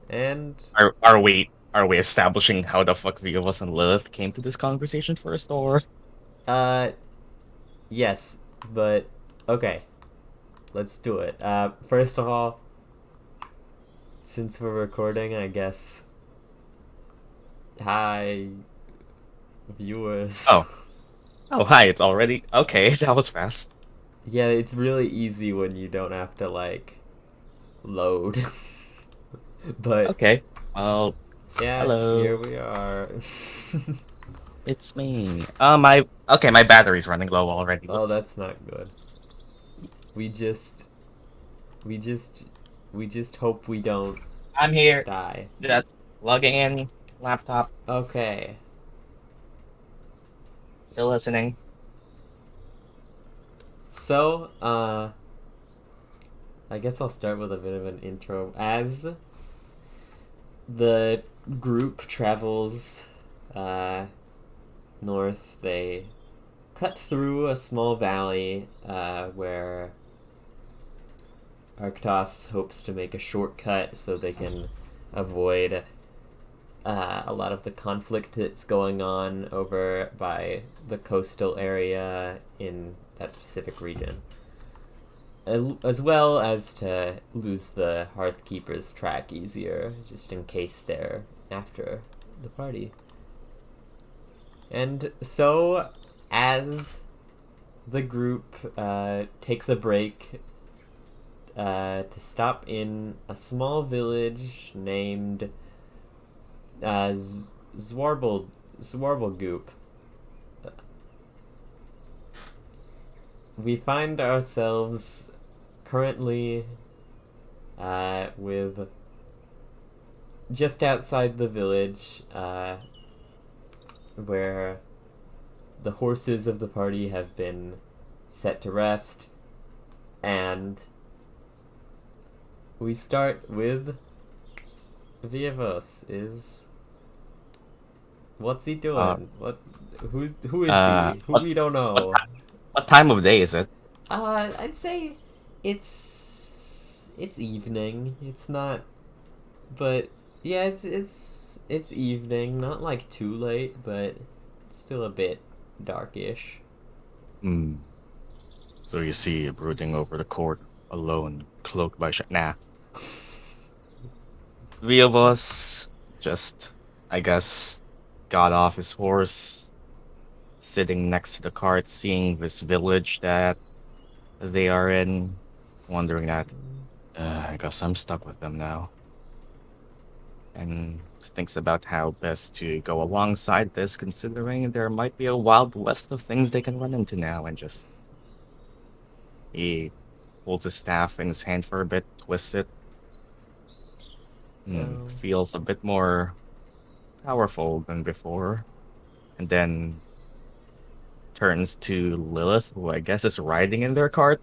And are we establishing how the fuck Viovos and Lilith came to this conversation first, or uh yes, but okay, let's do it. First of all, since we're recording, I guess hi viewers. oh hi, it's already okay. That was fast. Yeah, it's really easy when you don't have to like load. But Okay, well, yeah, here hello, we are. it's me. My battery's running low already. Oh, Whoops. that's not good. We just we just we just hope we don't I'm here, die. just logging in. Laptop, Okay. still listening. So, I guess I'll start with a bit of an intro. As the group travels uh, north, they cut through a small valley where Arctos hopes to make a shortcut so they can avoid a lot of the conflict that's going on over by the coastal area in that specific region, as well as to lose the Hearthkeeper's track easier, just in case they're after the party. And so, as the group takes a break to stop in a small village named uh, Zwarble Zwarble we find ourselves currently with just outside the village, where the horses of the party have been set to rest, and we start with Viovos. What's he Uh, doing? Who is uh, he? Who what we don't what know. ti- what time of day is it? I'd say it's evening. It's not, but yeah, it's evening. Not like too late, but still a bit darkish. Hmm. So you see, brooding over the court, alone, cloaked by Nah. Three of us just, I guess, got off his horse, sitting next to the cart, seeing this village that they are in, wondering that, I guess I'm stuck with them now. And thinks about how best to go alongside this, considering there might be a wild west of things they can run into now, and just he holds his staff in his hand for a bit, twists it, Oh, feels a bit more powerful than before, and then turns to Lilith, who I guess is riding in their cart.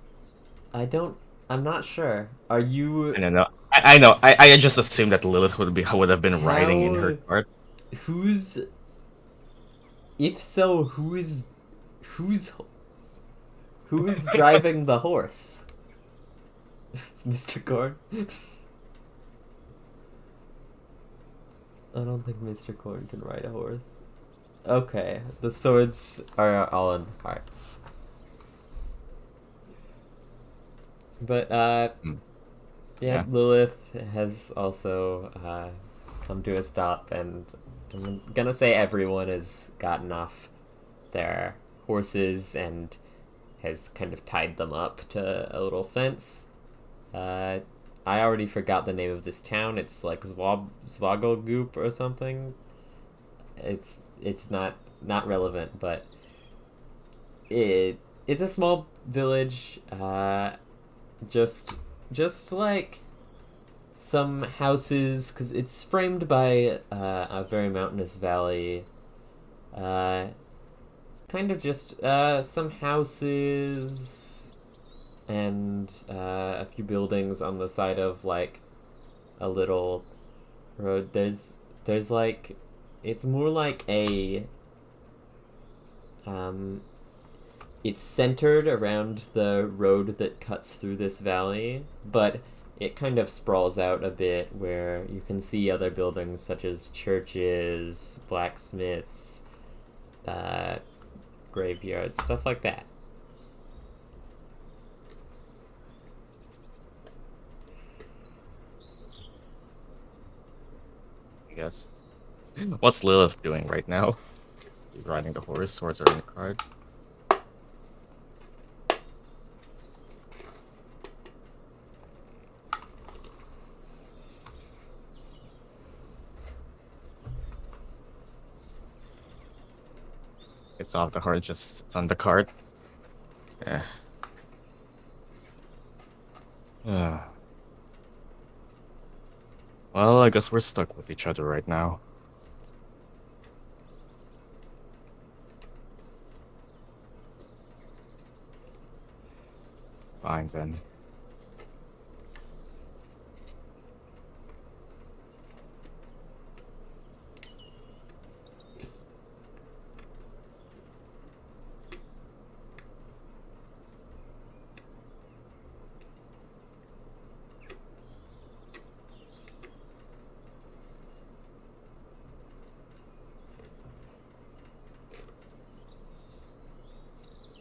I don't. I'm not sure. Are you I don't know. I know. I just assumed that Lilith would have been riding in her how? cart. Who's? If so, who's who is driving the horse? It's Mr. Corn. I don't think Mr. Corn can ride a horse. Okay, the swords are all in the cart. But Hmm, yeah, yeah. Lilith has also come to a stop, and I'm gonna say everyone has gotten off their horses and has kind of tied them up to a little fence. Uh, I already forgot the name of this town. It's like Zwagogoop or something. It's not relevant, but it's a small village. Just just like some houses, because it's framed by a very mountainous valley. Uh, Kind of just some houses and a few buildings on the side of like a little road. There's like it's more like a um it's centered around the road that cuts through this valley, but it kind of sprawls out a bit where you can see other buildings such as churches, blacksmiths, uh, graveyards, stuff like that. I guess. What's Lilith doing right now? She's riding the horse, swords are in the cart. It's off the horse, just it's on the cart. Yeah. Well, I guess we're stuck with each other right now. Fine then.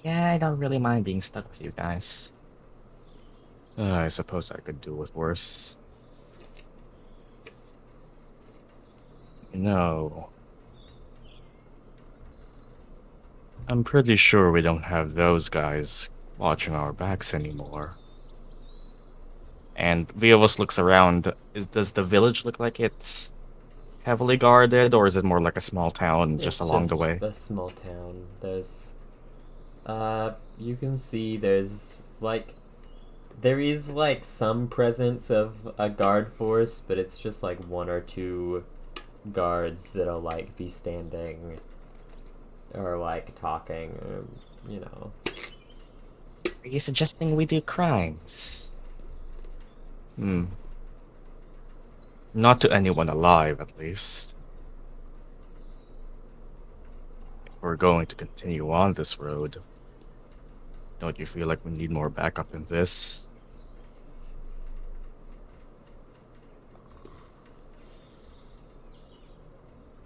Yeah, I don't really mind being stuck with you guys. I suppose I could do with worse. No. I'm pretty sure we don't have those guys watching our backs anymore. And Viovos looks around. Does the village look like it's heavily guarded, or is it more like a small town just It's along the just way? a small town. You can see there is like some presence of a guard force, but it's just like one or two guards that'll like be standing or like talking, or, you know. Are you suggesting we do crimes? Hmm. Not to anyone alive, at least. If we're going to continue on this road, don't you feel like we need more backup than this?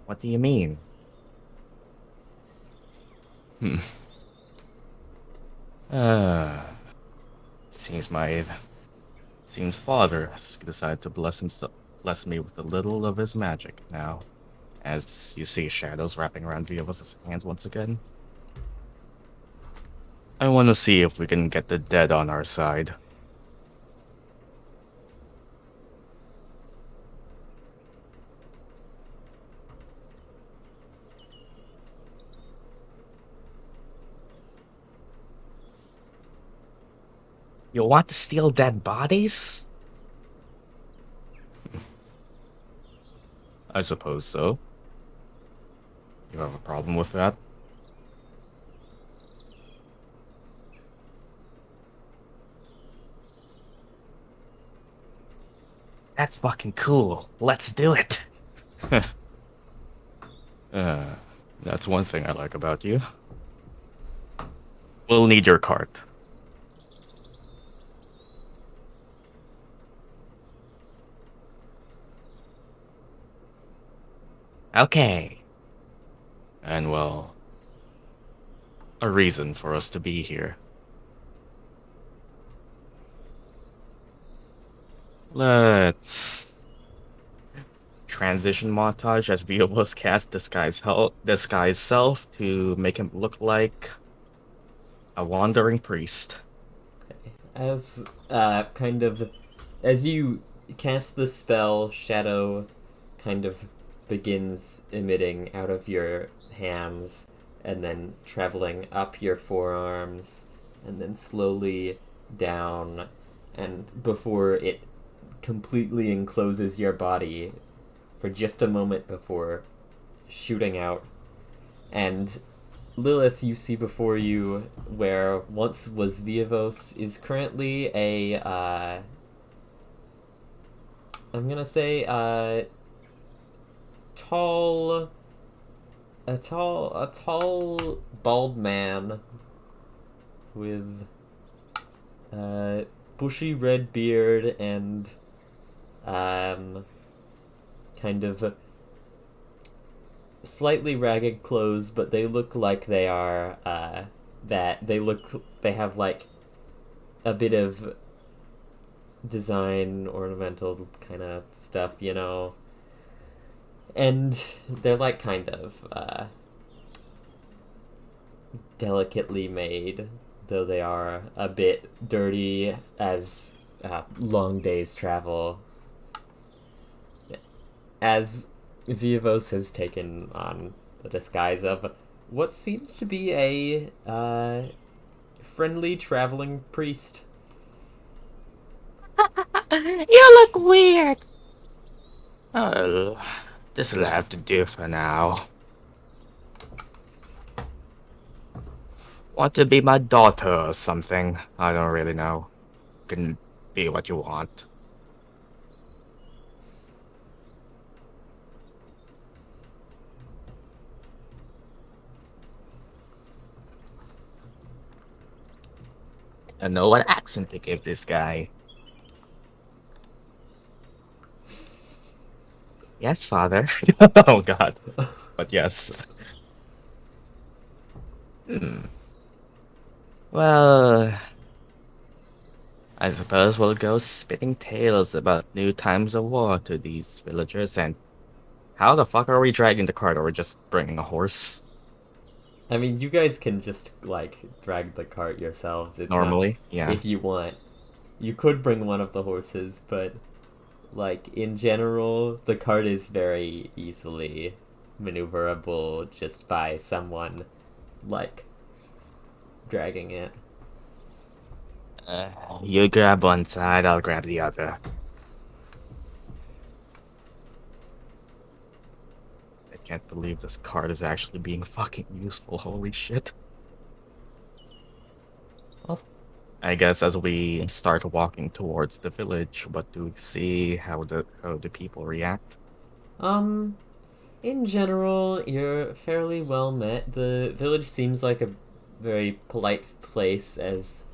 What do you mean? Hmm. Ah. Seems my seems father has decided to bless me with a little of his magic now. As you see shadows wrapping around Viovos' hands once again. I want to see if we can get the dead on our side. You want to steal dead bodies? I suppose so. You have a problem with that? That's fucking cool. Let's do it. uh, that's one thing I like about you. We'll need your cart. Okay. And well, a reason for us to be here. Let's transition montage as Viovos cast disguise self to make him look like a wandering priest. Okay. As you cast the spell, shadow kind of begins emitting out of your hands and then traveling up your forearms and then slowly down, and before it completely encloses your body for just a moment before shooting out. And Lilith, you see before you, where once was Viovos, is currently I'm gonna say, tall, a tall, bald man with, bushy red beard and um, kind of slightly ragged clothes, but they look like they are they have like a bit of design, ornamental kind of stuff, you know. And they're like kind of delicately made, though they are a bit dirty as long days travel. As Viovos has taken on the disguise of what seems to be a friendly traveling priest. You look weird. Oh, this'll have to do for now. Want to be my daughter or something? I don't really know. Can be what you want. I know what accent to give this guy. Yes, father. Oh god. But yes. Hmm. Well, I suppose we'll go spitting tales about new times of war to these villagers. And how the fuck are we dragging the cart, or we're just bringing a horse? I mean, you guys can just like drag the cart yourselves. It's not Normally, yeah. if you want. You could bring one of the horses, but like in general, the cart is very easily maneuverable just by someone like dragging it. You grab one side, I'll grab the other. I can't believe this cart is actually being fucking useful. Holy shit. Well, I guess as we start walking towards the village, what do we see? How do people react? Um, in general, you're fairly well met. The village seems like a very polite place as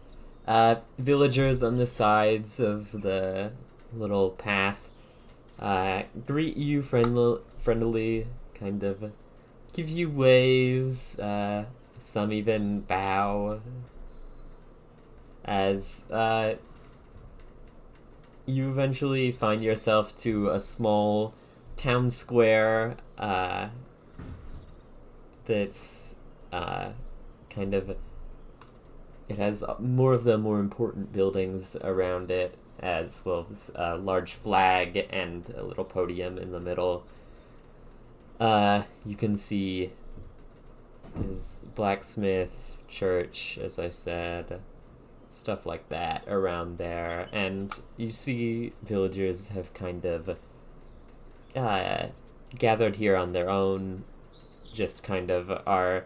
villagers on the sides of the little path greet you friendly, kind of give you waves. Some even bow as you eventually find yourself to a small town square that's kind of it has more of the more important buildings around it, as well as a large flag and a little podium in the middle. You can see there's blacksmith, church, as I said, stuff like that around there, and you see villagers have kind of gathered here on their own, just kind of are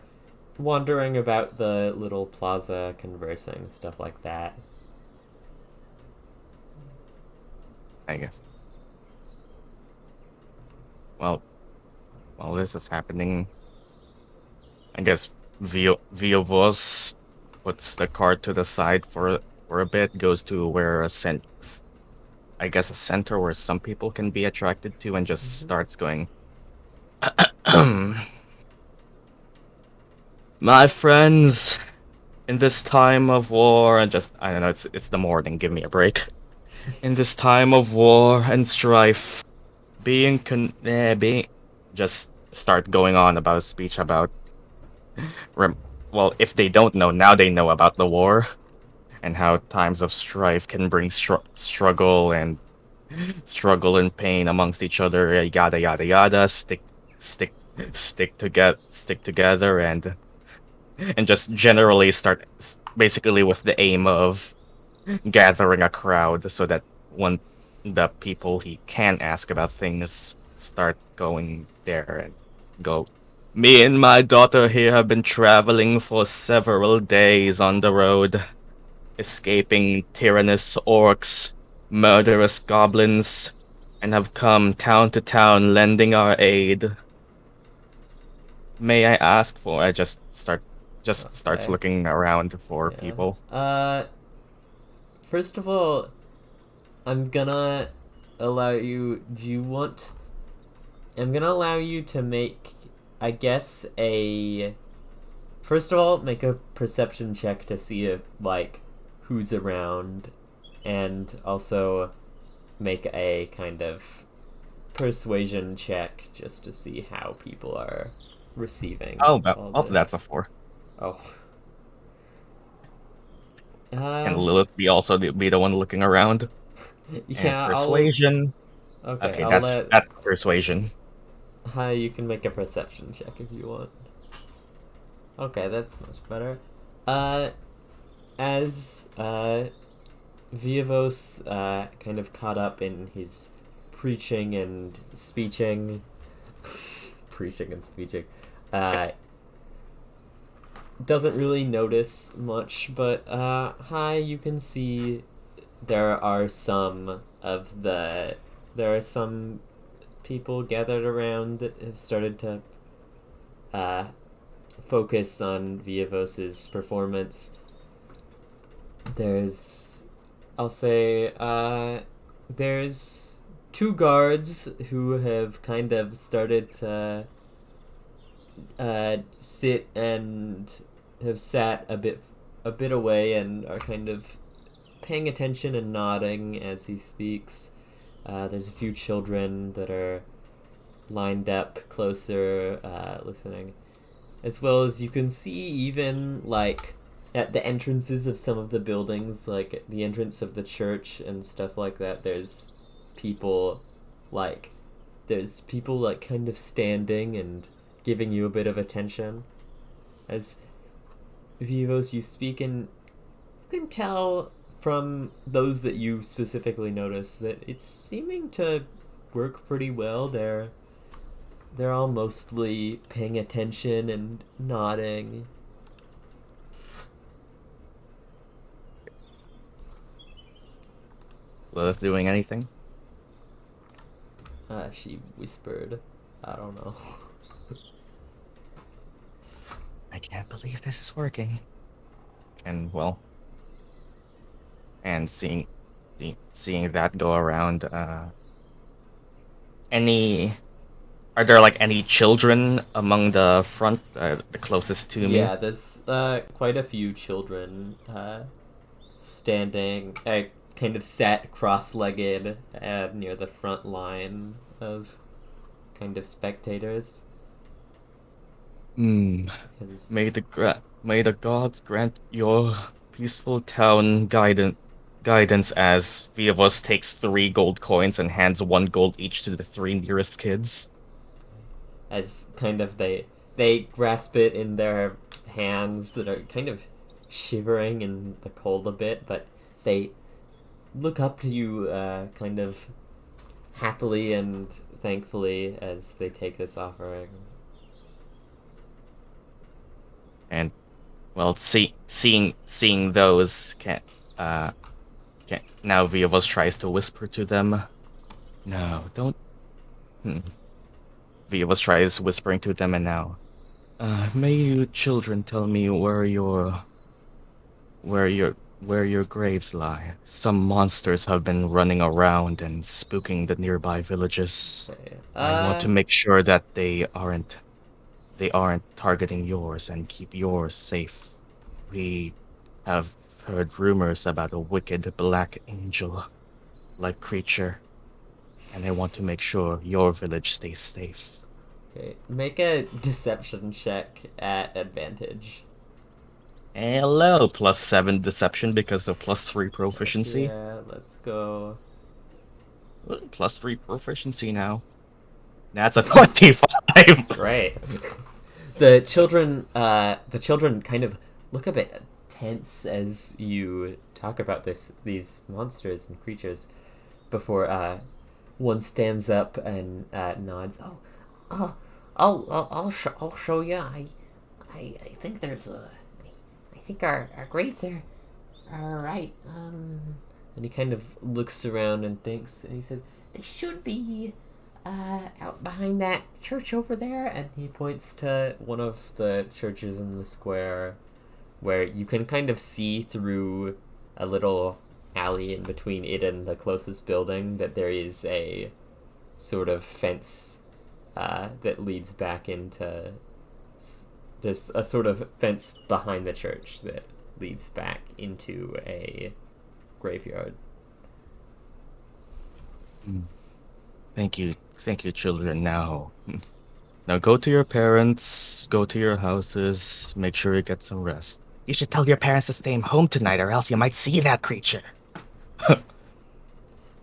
wandering about the little plaza, conversing, stuff like that. I guess. Well, while this is happening, I guess Viovos puts the cart to the side for a bit, goes to where I guess a center where some people can be attracted to, and just Mm-hmm. starts going. My friends, in this time of war, and just I don't know, it's the morning. Give me a break. In this time of war and strife, being just start going on about a speech about rem- well, if they don't know now, they know about the war and how times of strife can bring struggle and pain amongst each other. Yada yada yada. Stick, stick together, and just generally start basically with the aim of gathering a crowd so that when the people he can ask about things start going there and go. Me and my daughter here have been traveling for several days on the road, escaping tyrannous orcs, murderous goblins, and have come town to town lending our aid. May I ask for? I just starts Okay. looking around for Yeah. people. first of all, I'm gonna allow you. Do you want? I'm gonna allow you to make, I guess, a. First of all, make a perception check to see if like who's around, and also make a kind of persuasion check just to see how people are receiving all That's a this. 4. Oh. And Uh, Lilith be the one looking around. And yeah, I'll. persuasion. Okay, Okay, I'll let. that's persuasion. Hi, you can make a perception check if you want. Okay, that's much better. Uh, as Viovos kind of caught up in his preaching and speeching, preaching and speeching, Yep. uh, doesn't really notice much, but hi, you can see there are some of the there are some people gathered around that have started to uh, focus on Viovos's performance. There's, I'll say, there's two guards who have kind of started to sit and have sat a bit away and are kind of paying attention and nodding as he speaks. There's a few children that are lined up closer, listening, as well as you can see even like at the entrances of some of the buildings, like the entrance of the church and stuff like that. People, like, there's people like kind of standing and giving you a bit of attention as Vivos you speak, and you can tell from those that you specifically notice that it's seeming to work pretty well. They're all mostly paying attention and nodding. Lilith doing anything? She whispered. I don't know. I can't believe this is working. And well, and seeing that go around, any are there like any children among the front, the closest to me? Yeah, there's quite a few children standing, kind of sat cross-legged near the front line of kind of spectators. Hmm. 'Cause- May the gods grant your peaceful town guidance as Viovos takes 3 gold coins and hands 1 gold each to the 3 nearest kids. as kind of they grasp it in their hands that are kind of shivering in the cold a bit, but they look up to you kind of happily and thankfully as they take this offering. And well, seeing those can't now Viovos tries to whisper to them. No, don't. Hmm. Viovos tries whispering to them, and now, may you children tell me where your where your graves lie. Some monsters have been running around and spooking the nearby villages. Okay. I want to make sure that they aren't targeting yours and keep yours safe. We have heard rumors about a wicked black angel-like creature, and I want to make sure your village stays safe. Okay, make a deception check at advantage. Hello, +7 deception because of +3 Heck proficiency. yeah, let's go. +3 proficiency now. That's a 25. Great. The children kind of look a bit tense as you talk about these monsters and creatures before one stands up and nods. I'll show you. I think there's I think our graves are right. And he kind of looks around and thinks, and he said, they should be out behind that church over there. And he points to one of the churches in the square where you can kind of see through a little alley in between it and the closest building, that there is a sort of fence that leads back into this a sort of fence behind the church that leads back into a graveyard. Thank you, children. Now go to your parents, go to your houses, make sure you get some rest. You should tell your parents to stay home tonight, or else you might see that creature.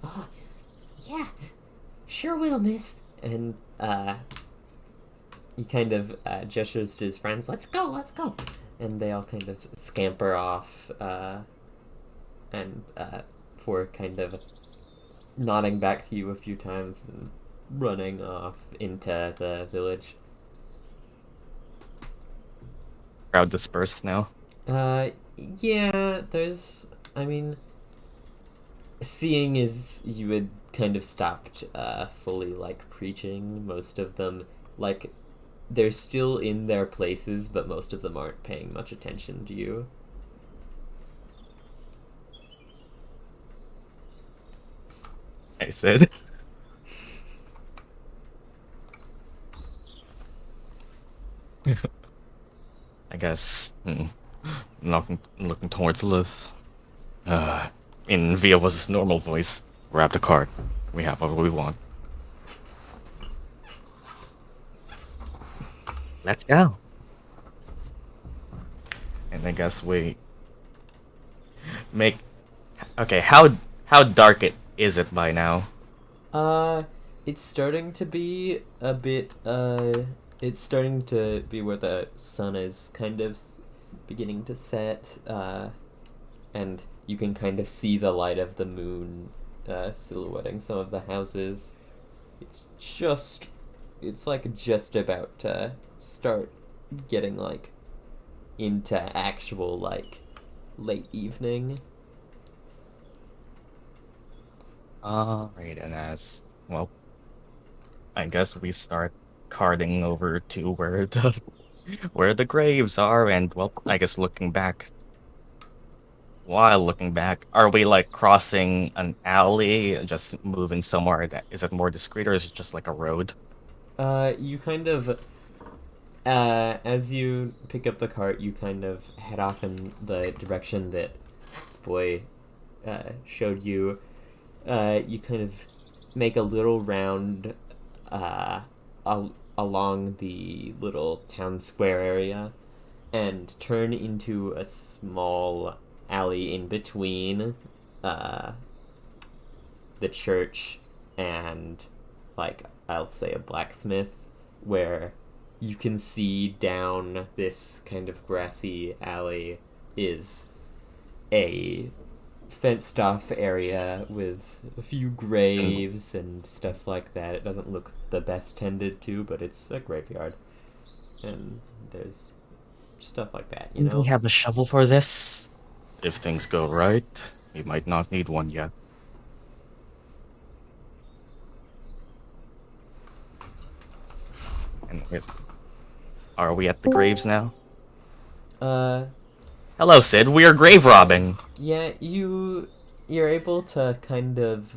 Oh, yeah, sure will, miss. And he kind of gestures to his friends, let's go, let's go. And they all kind of scamper off, and for kind of nodding back to you a few times and running off into the village. Crowd dispersed now. Yeah, there's, I mean, seeing as you had kind of stopped fully, like, preaching, most of them, like, they're still in their places, but most of them aren't paying much attention to you. I said. I guess. Looking towards Lilith. In Viovos' normal voice, grab the cart. We have what we want. Let's go. And I guess we make. Okay, how dark is it by now? It's starting to be a bit, it's starting to be where the sun is kind of beginning to set, and you can kind of see the light of the moon, silhouetting some of the houses. It's like just about to start getting, like, into actual, like, late evening. Alright, and as well, I guess we start carting over to where the graves are, and well, I guess looking back. While looking back, are we like crossing an alley, just moving somewhere that is it more discreet, or is it just like a road? You kind of, as you pick up the cart, you kind of head off in the direction that boy showed you. You kind of make a little round along the little town square area and turn into a small alley in between the church and, like, I'll say a blacksmith, where you can see down this kind of grassy alley is a fenced off area with a few graves and stuff like that. It doesn't look the best tended to, but it's a graveyard. And there's stuff like that, you Do know? we have a shovel for this? If things go right, we might not need one yet. And are we at the graves now? Uh, Hello, Sid. We are grave robbing. yeah, you're able to kind of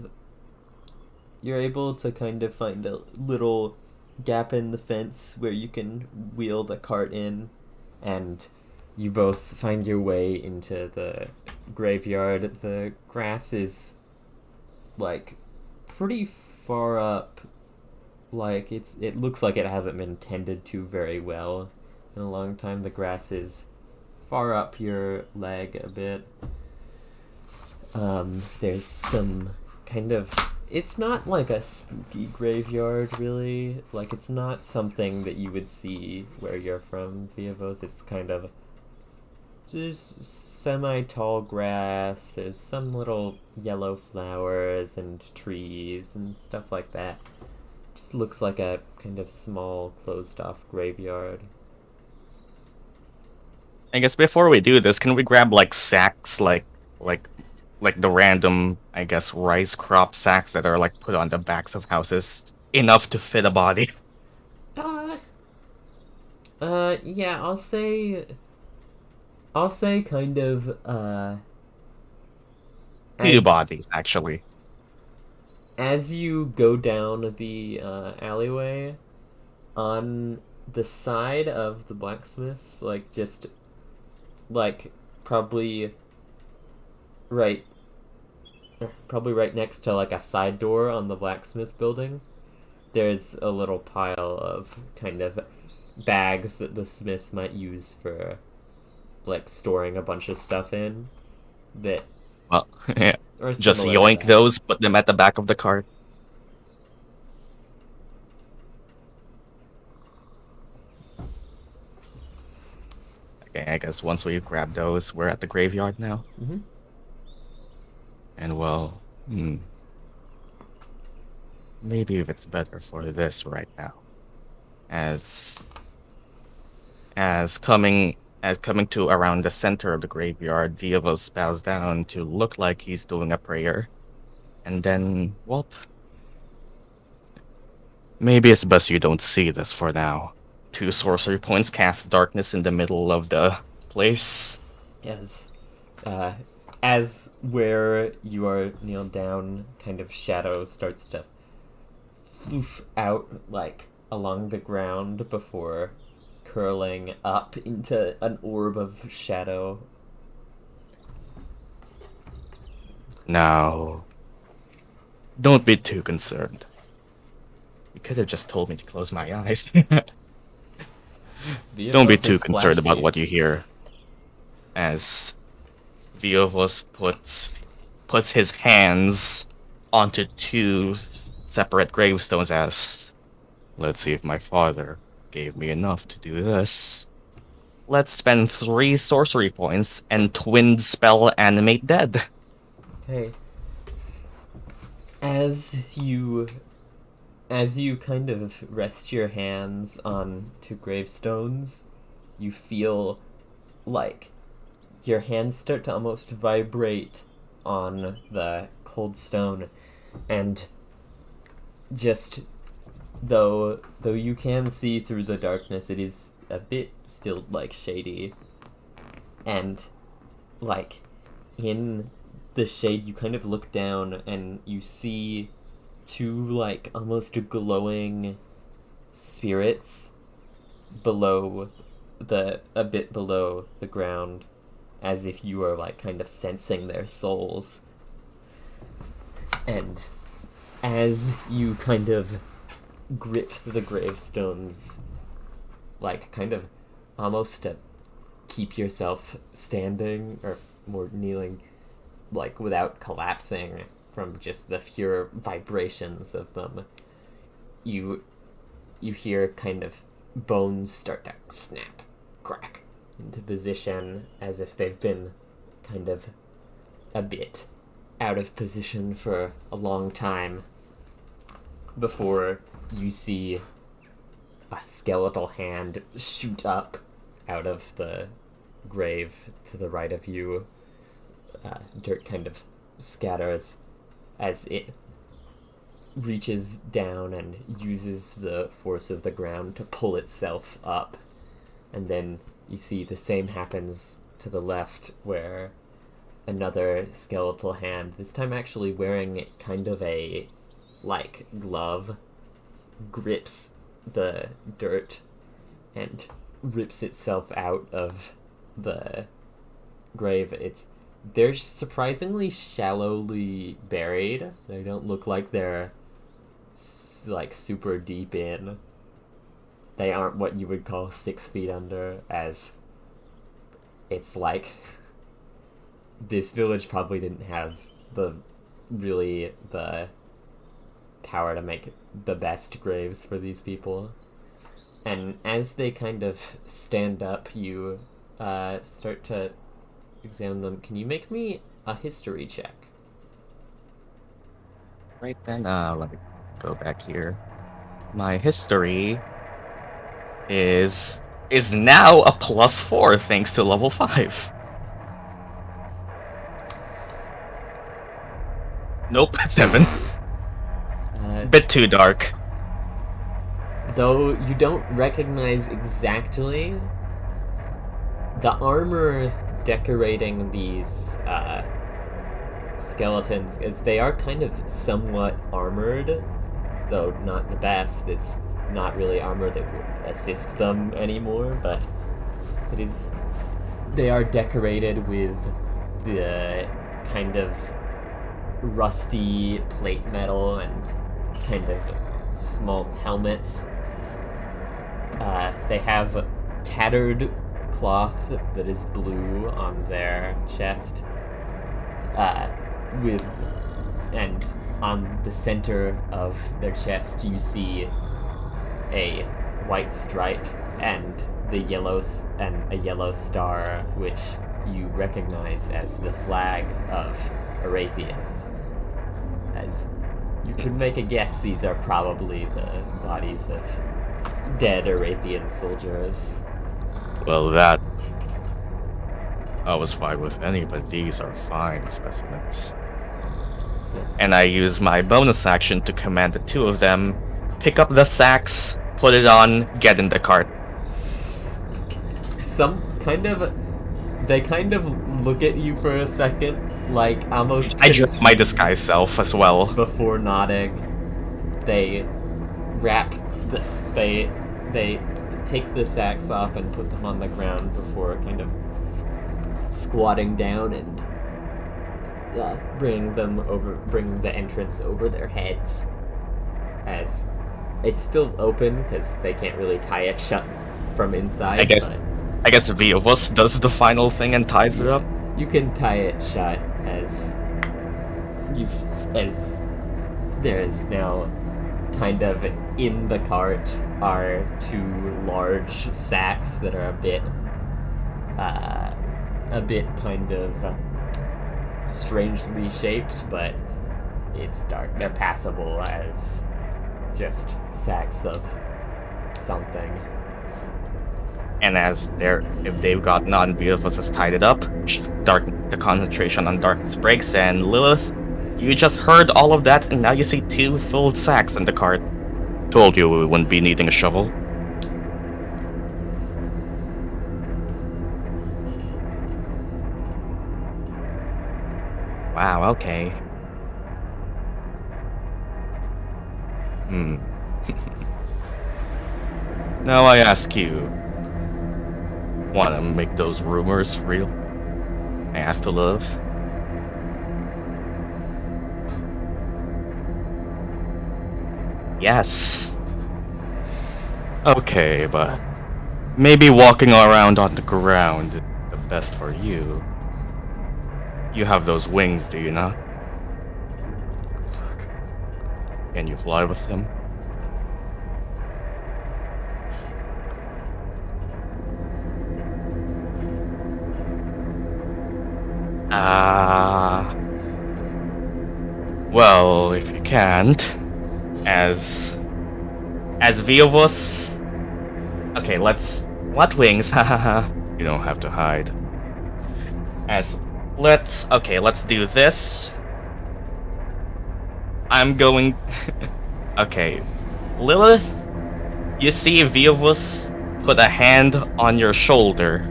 find a little gap in the fence where you can wheel the cart in, and you both find your way into the graveyard. The grass is, like, pretty far up. Like, it looks like it hasn't been tended to very well in a long time. The grass is far up your leg a bit. There's some kind of, it's not like a spooky graveyard, really. Like, it's not something that you would see where you're from, Viovos. It's kind of just semi-tall grass. There's some little yellow flowers and trees and stuff like that. Just looks like a kind of small, closed-off graveyard. I guess before we do this, can we grab like sacks, like the random, I guess, rice crop sacks that are like put on the backs of houses, enough to fit a body? Yeah, I'll say kind of, Few As bodies, actually. as you go down the alleyway, on the side of the blacksmith, like just like probably right probably right next to like a side door on the blacksmith building, there's a little pile of kind of bags that the smith might use for like storing a bunch of stuff in that Well, yeah. are Just similar to yoink that. those, put them at the back of the cart. Okay, I guess once we grab those, we're at the graveyard now. Mm-hmm. And well, maybe it's better for this right now. As coming to around the center of the graveyard, Viovos bows down to look like he's doing a prayer. And then, well, maybe it's best you don't see this for now. 2 sorcery points cast darkness in the middle of the place. Yes. Uh, as where you are kneeled down, kind of shadow starts to floof out like along the ground before curling up into an orb of shadow. Now, don't be too concerned. You could have just told me to close my eyes. Don't be Viovos too is concerned about flashy. what you hear. As Viovos puts his hands onto 2 separate gravestones as, let's see if my father gave me enough to do this. Let's spend 3 sorcery points and twin spell animate dead. Okay. As you kind of rest your hands on 2 gravestones, you feel like your hands start to almost vibrate on the cold stone, and just though you can see through the darkness, it is a bit still like shady, and like in the shade you kind of look down and you see 2 like almost glowing spirits below a bit below the ground, as if you are like kind of sensing their souls. And as you kind of grip the gravestones, like kind of almost to keep yourself standing or more kneeling, like without collapsing from just the pure vibrations of them, you hear kind of bones start to snap, crack into position, as if they've been kind of a bit out of position for a long time, before you see a skeletal hand shoot up out of the grave to the right of you. Dirt kind of scatters as it reaches down and uses the force of the ground to pull itself up. And then you see the same happens to the left, where another skeletal hand, this time actually wearing kind of a like glove, grips the dirt and rips itself out of the grave. They're surprisingly shallowly buried. They don't look like they're like super deep in. They aren't what you would call 6 feet under, as it's like this village probably didn't have the power to make the best graves for these people. And as they kind of stand up, you start to examine them. Can you make me a history check? Right then, let me go back here. My history is now a +4 thanks to level 5. Nope, 7. Bit too dark. Though you don't recognize exactly, the armor decorating these skeletons, as they are kind of somewhat armored, though not the best. It's not really armor that would assist them anymore, but it is. They are decorated with the kind of rusty plate metal and kind of small helmets. They have tattered cloth that is blue on their chest, and on the center of their chest you see a white stripe and a yellow star, which you recognize as the flag of Arathioth. As you could make a guess, these are probably the bodies of dead Arathian soldiers. Well, that I was fine with any, but these are fine specimens. Yes. And I use my bonus action to command the two of them, pick up the sacks, put it on, get in the cart. They kind of look at you for a second, like almost. I drop my disguise self as well. Before nodding, they wrap this. They take the sacks off and put them on the ground before kind of squatting down and bring the entrance over their heads, as it's still open because they can't really tie it shut from inside. I guess the Viovos does the final thing and ties it up. You can tie it shut as there is now kind of in the cart are two large sacks that are a bit kind of strangely shaped, but it's dark. They're passable as just sacks of something. And if they've got non-Viovos has tied it up, the concentration on darkness breaks, and Lilith, you just heard all of that, and now you see two filled sacks in the cart. Told you we wouldn't be needing a shovel. Wow, okay. Now I ask you, wanna make those rumors real? I asked to Lilith. Yes. Okay, but maybe walking around on the ground is the best for you. You have those wings, do you not? Can you fly with them? Well, if you can't, as Viovos. Okay, what wings? Hahaha. You don't have to hide. Let's do this. I'm going. Okay, Lilith. You see Viovos put a hand on your shoulder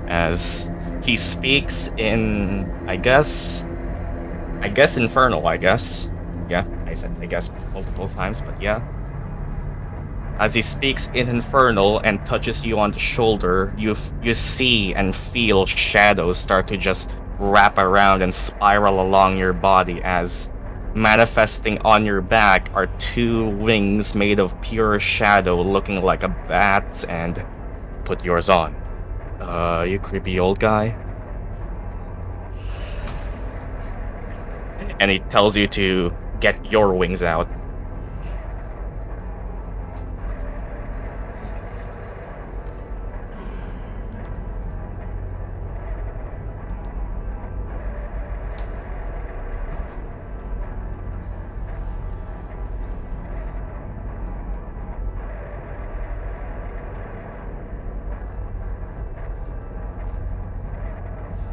as he speaks in, I guess Infernal, I guess. Yeah, I said I guess multiple times, but yeah. As he speaks in Infernal and touches you on the shoulder, you see and feel shadows start to just wrap around and spiral along your body, as manifesting on your back are two wings made of pure shadow looking like a bat, and put yours on. You creepy old guy. And he tells you to get your wings out.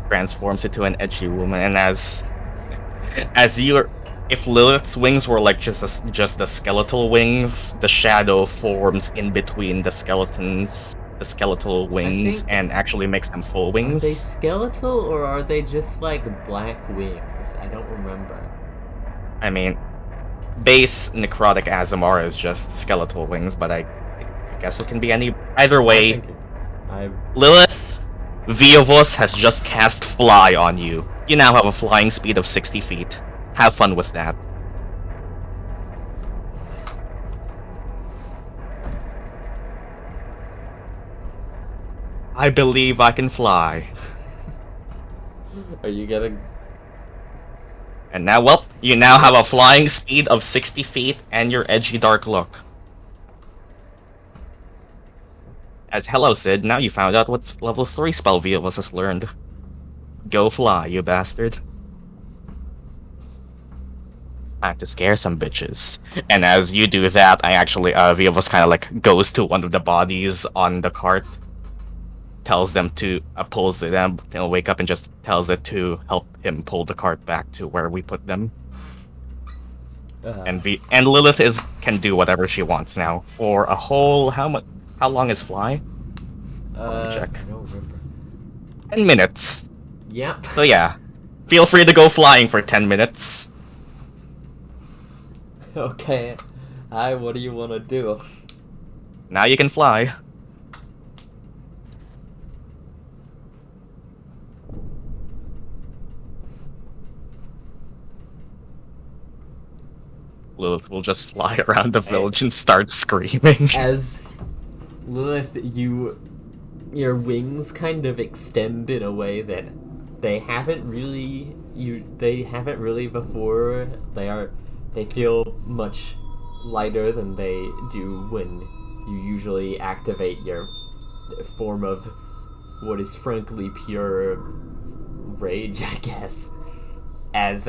Transforms into an edgy woman, and if Lilith's wings were like just the skeletal wings, the shadow forms in between the skeletons the skeletal wings think- and actually makes them full Are they wings. skeletal or are they just like black wings? I don't remember. I mean, base necrotic Aasimar is just skeletal wings, but I guess it can be either way. Lilith, Viovos has just cast Fly on you. You now have a flying speed of 60 feet. Have fun with that. I believe I can fly. Are you gonna? And now, well, you now have a flying speed of 60 feet and your edgy dark look. As hello, Sid, now you found out what level 3 spell Viovos has learned. Go fly, you bastard. I have to scare some bitches. And as you do that, I actually, Viovos kind of like goes to one of the bodies on the cart, tells them to, pulls them, they'll wake up and just tells it to help him pull the cart back to where we put them. And Lilith can do whatever she wants now for a whole how long is fly? Let me check. I don't remember. 10 minutes. Yep. So yeah, feel free to go flying for 10 minutes. Okay. What do you want to do? Now you can fly. Lilith will just fly around the village and start screaming. As Lilith, your wings kind of extend in a way that they haven't really before. They feel much lighter than they do when you usually activate your form of what is frankly pure rage, I guess. As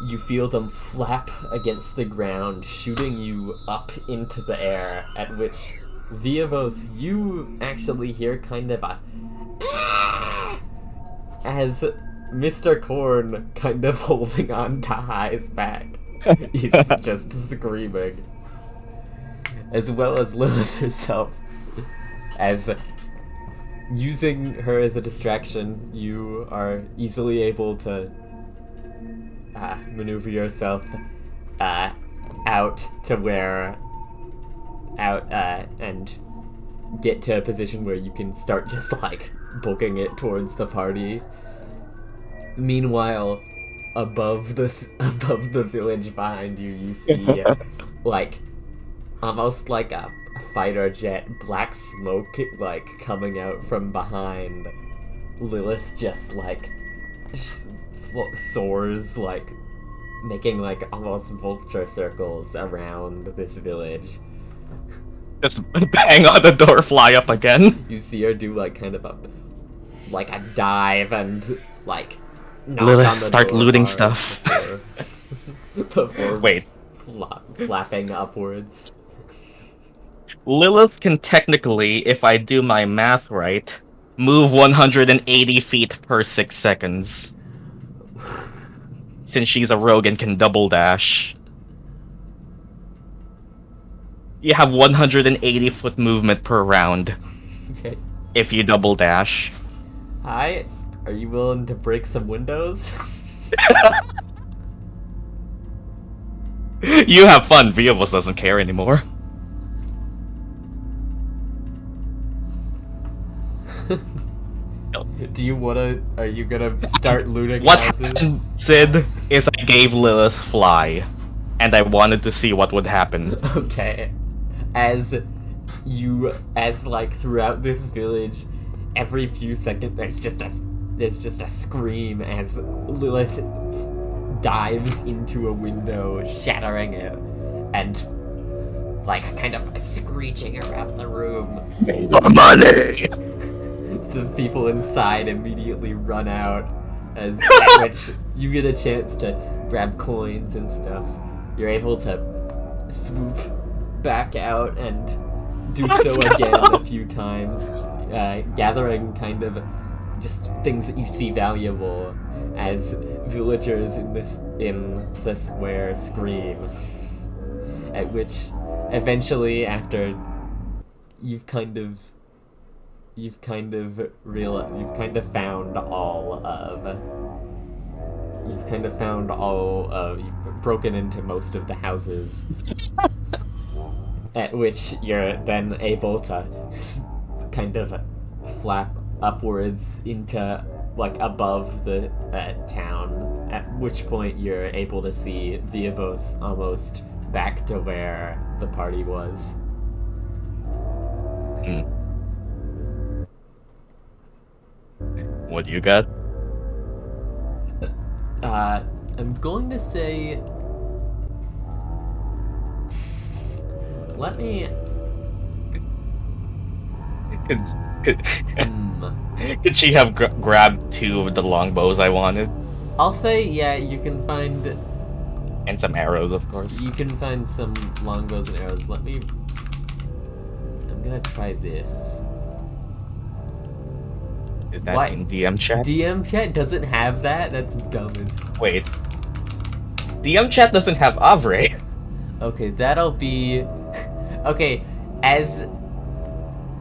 you feel them flap against the ground, shooting you up into the air, at which, Viovos, you actually hear kind of a as Mr. Korn, kind of holding on to High's back. He's just screaming. As well as Lilith herself. As using her as a distraction, you are easily able to maneuver yourself out and get to a position where you can start just like booking it towards the party. Meanwhile, above the village behind you, you see like almost like a fighter jet, black smoke like coming out from behind. Lilith just like soars, like making like almost vulture circles around this village. Just bang on the door, fly up again. You see her do like kind of a dive and like knock Lilith, on the start door looting hard stuff. before Wait. flapping upwards. Lilith can technically, if I do my math right, move 180 feet per 6 seconds. Since she's a rogue and can double dash. You have 180 foot movement per round. Okay. If you double dash. Hi, are you willing to break some windows? You have fun, Viovos doesn't care anymore. Are you gonna start looting What houses? happened, Sid, is I gave Lilith fly, and I wanted to see what would happen. Okay. As throughout this village, every few seconds there's just a scream as Lilith dives into a window, shattering it, and like kind of screeching around the room. Money! The people inside immediately run out, at which you get a chance to grab coins and stuff. You're able to swoop back out and do so again a few times, gathering kind of just things that you see valuable as villagers in the square scream. At which, eventually, after you've kind of found all you've broken into most of the houses, at which you're then able to kind of flap upwards into like above the town, at which point you're able to see Viovos almost back to where the party was. What do you got? I'm going to say, let me Could she have grabbed 2 of the longbows I wanted? I'll say, yeah, you can find... And some arrows, of course. You can find some longbows and arrows. I'm gonna try this. Is that What? in DM chat? DM chat doesn't have that? That's dumb as... Wait. DM chat doesn't have Avre. Okay, that'll be... Okay, as...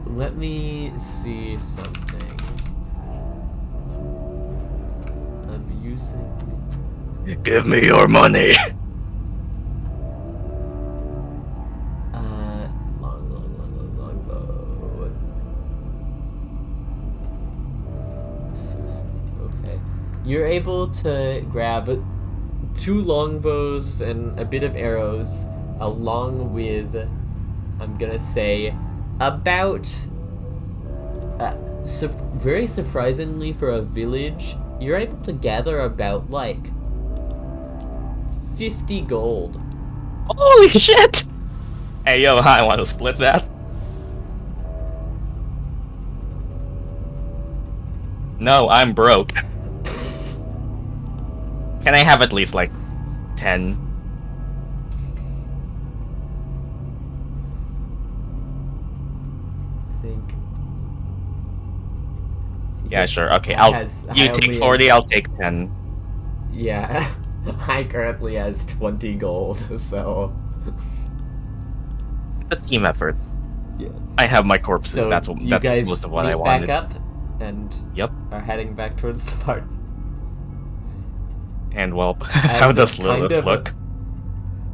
Let me see something. I'm using... Give me your money. Longbow. Okay. You're able to grab 2 longbows and a bit of arrows, along with, I'm gonna say, about, very surprisingly for a village, you're able to gather about, like, 50 gold. Holy shit! Hey yo, I want to split that. No, I'm broke. Can I have at least like 10? I think. Yeah, sure. Okay, you I take 40, I'll take 10. Yeah, I currently has 20 gold, so. It's a team effort. Yeah. I have my corpses. So that's guys most of what I meet wanted. back up and Yep. are heading back towards the party. And well, how does Lilith look?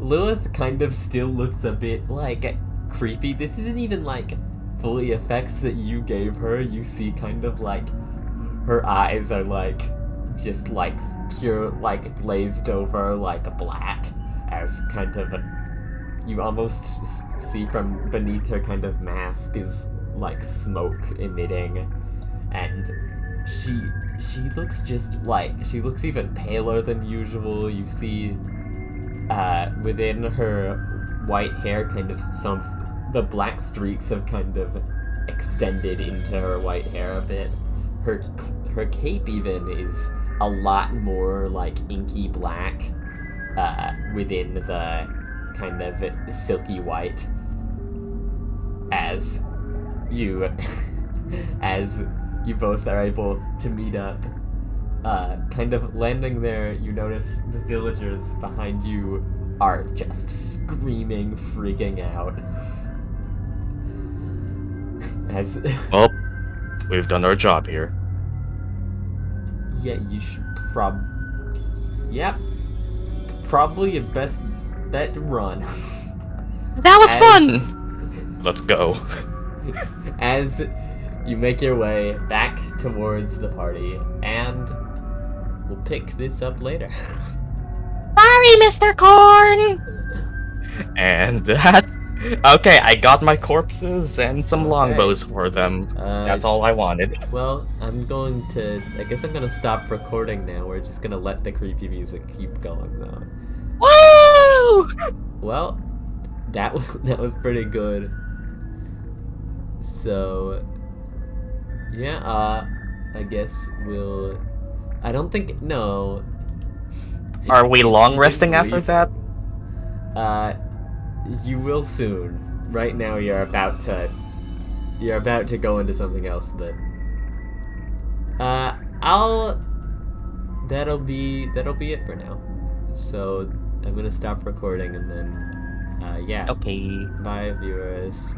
Lilith kind of still looks a bit like creepy. This isn't even like fully effects that you gave her. You see kind of like her eyes are like just like pure like glazed over like black, as kind of you almost see from beneath her kind of mask is like smoke emitting, and she looks just like, she looks even paler than usual. You see within her white hair kind of the black streaks have kind of extended into her white hair a bit. Her cape even is a lot more like inky black within the kind of silky white, as you both are able to meet up. Kind of landing there, you notice the villagers behind you are just screaming, freaking out. As well, we've done our job here. Yeah, you should probably your best bet to run. That was fun! Let's go. As you make your way back towards the party, and we'll pick this up later. Sorry, Mr. Corn! And that... Okay, I got my corpses and some longbows for them. That's all I wanted. Well, I guess I'm gonna stop recording now. We're just gonna let the creepy music keep going, though. Woo! Well, that was pretty good. So, yeah, I guess we'll... I don't think... No. Are we long resting after that? You will soon. Right now you're about to go into something else, but... That'll be it for now. So, I'm gonna stop recording and then, yeah. Okay. Bye, viewers.